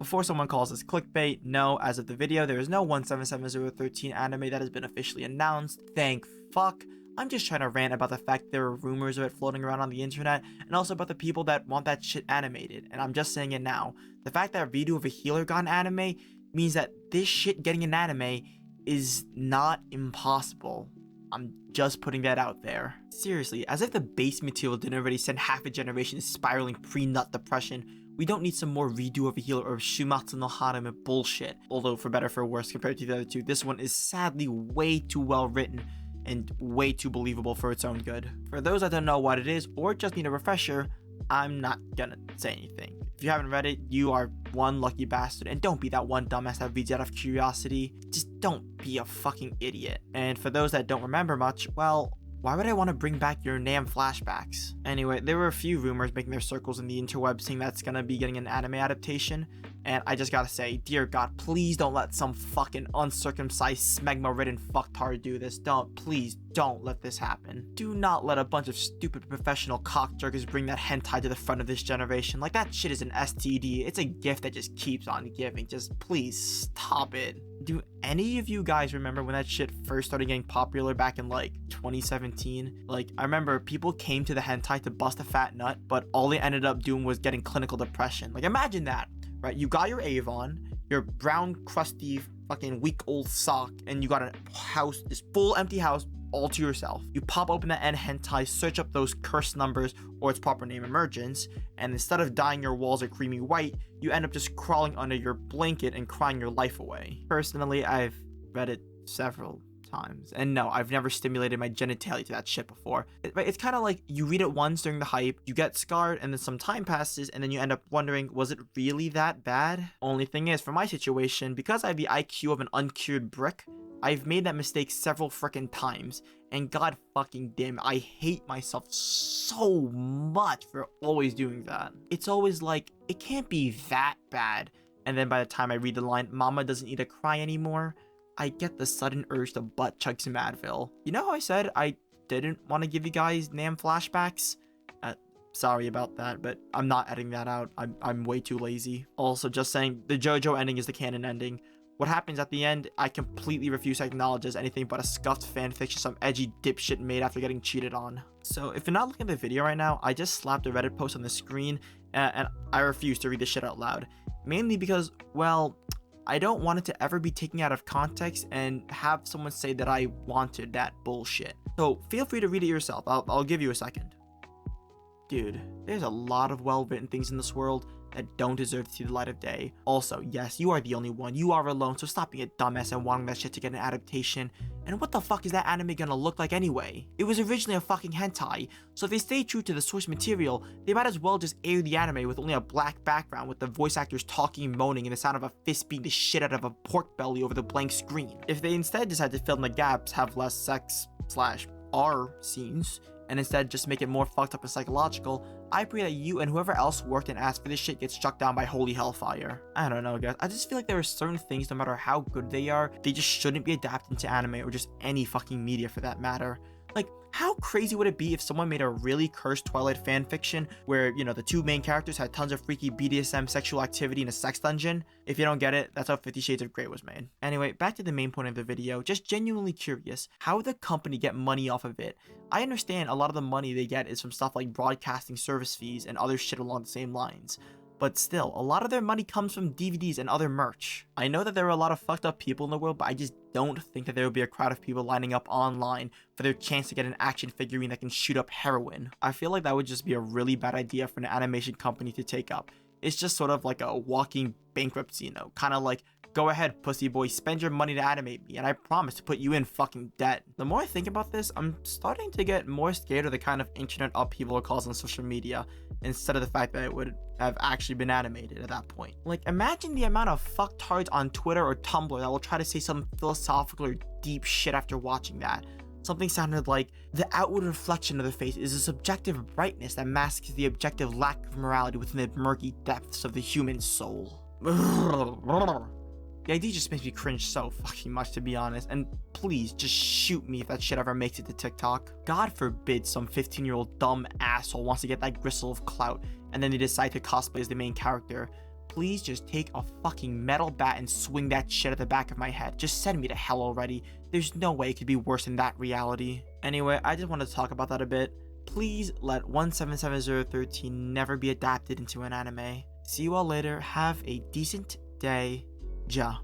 Before someone calls this clickbait, no, as of the video, there is no 177013 anime that has been officially announced. Thank fuck. I'm just trying to rant about the fact there are rumors of it floating around on the internet, and also about the people that want that shit animated, and I'm just saying it now. The fact that Redo of a Healer got an anime means that this shit getting an anime is not impossible. I'm just putting that out there. Seriously, as if the base material didn't already send half a generation to spiraling pre-nut depression, we don't need some more Redo of a Healer or Shumatsu no Harem bullshit. Although for better or for worse compared to the other two, this one is sadly way too well written and way too believable for its own good. For those that don't know what it is or just need a refresher, I'm not gonna say anything. If you haven't read it, you are one lucky bastard, and don't be that one dumbass that reads out of curiosity. Just don't be a fucking idiot. And for those that don't remember much, well, why would I want to bring back your NAM flashbacks? Anyway, there were a few rumors making their circles in the interweb saying that's gonna be getting an anime adaptation, and I just gotta say, dear God, please don't let some fucking uncircumcised smegma-ridden fucktard do this. Please don't let this happen. Do not let a bunch of stupid professional cockjerkers bring that hentai to the front of this generation. Like, that shit is an STD. It's a gift that just keeps on giving. Just please stop it. Do any of you guys remember when that shit first started getting popular back in like 2017? Like, I remember people came to the hentai to bust a fat nut, but all they ended up doing was getting clinical depression. Like, imagine that, right? You got your Avon, your brown, crusty, fucking week-old sock, and you got a house, this full empty house, all to yourself. You pop open the N hentai, search up those cursed numbers or its proper name, emergence, and instead of dyeing your walls a creamy white, you end up just crawling under your blanket and crying your life away. Personally, I've read it several times, and no, I've never stimulated my genitalia to that shit before. It's kind of like you read it once during the hype, you get scarred, and then some time passes, and then you end up wondering, was it really that bad? Only thing is, for my situation, because I have the IQ of an uncured brick, I've made that mistake several frickin' times, and god fucking damn, I hate myself so much for always doing that. It's always like, it can't be that bad, and then by the time I read the line, mama doesn't need to cry anymore, I get the sudden urge to butt chug some Advil. You know how I said I didn't want to give you guys NAM flashbacks? Sorry about that, but I'm not editing that out. I'm way too lazy. Also, just saying, the JoJo ending is the canon ending. What happens at the end, I completely refuse to acknowledge as anything but a scuffed fanfiction some edgy dipshit made after getting cheated on. So if you're not looking at the video right now, I just slapped a Reddit post on the screen, and I refuse to read this shit out loud. Mainly because, well, I don't want it to ever be taken out of context and have someone say that I wanted that bullshit. So feel free to read it yourself. I'll give you a second. Dude, there's a lot of well-written things in this world that don't deserve to see the light of day. Also, yes, you are the only one. You are alone, so stop being a dumbass and wanting that shit to get an adaptation. And what the fuck is that anime gonna look like anyway? It was originally a fucking hentai, so if they stay true to the source material, they might as well just air the anime with only a black background with the voice actors talking and moaning and the sound of a fist beating the shit out of a pork belly over the blank screen. If they instead decide to fill in the gaps, have less sex/R scenes, and instead just make it more fucked up and psychological, I pray that you and whoever else worked and asked for this shit gets struck down by holy hellfire. I don't know, guys. I just feel like there are certain things, no matter how good they are, they just shouldn't be adapted into anime or just any fucking media for that matter. Like, how crazy would it be if someone made a really cursed Twilight fanfiction where, you know, the two main characters had tons of freaky BDSM sexual activity in a sex dungeon? If you don't get it, that's how 50 Shades of Grey was made. Anyway, back to the main point of the video, just genuinely curious, how would the company get money off of it? I understand a lot of the money they get is from stuff like broadcasting service fees and other shit along the same lines. But still, a lot of their money comes from DVDs and other merch. I know that there are a lot of fucked up people in the world, but I just don't think that there will be a crowd of people lining up online for their chance to get an action figurine that can shoot up heroin. I feel like that would just be a really bad idea for an animation company to take up. It's just sort of like a walking bankruptcy, you know, kind of like, go ahead, pussy boy, spend your money to animate me, and I promise to put you in fucking debt. The more I think about this, I'm starting to get more scared of the kind of internet upheaval it caused on social media, instead of the fact that it would have actually been animated at that point. Like, imagine the amount of fucktards on Twitter or Tumblr that will try to say some philosophical or deep shit after watching that. Something sounded like, the outward reflection of the face is a subjective brightness that masks the objective lack of morality within the murky depths of the human soul. The idea just makes me cringe so fucking much, to be honest, and please just shoot me if that shit ever makes it to TikTok. God forbid some 15-year-old dumb asshole wants to get that gristle of clout and then they decide to cosplay as the main character. please just take a fucking metal bat and swing that shit at the back of my head. Just send me to hell already. There's no way it could be worse than that reality. Anyway, I just wanted to talk about that a bit. Please let 177013 never be adapted into an anime. See you all later. Have a decent day. Ja.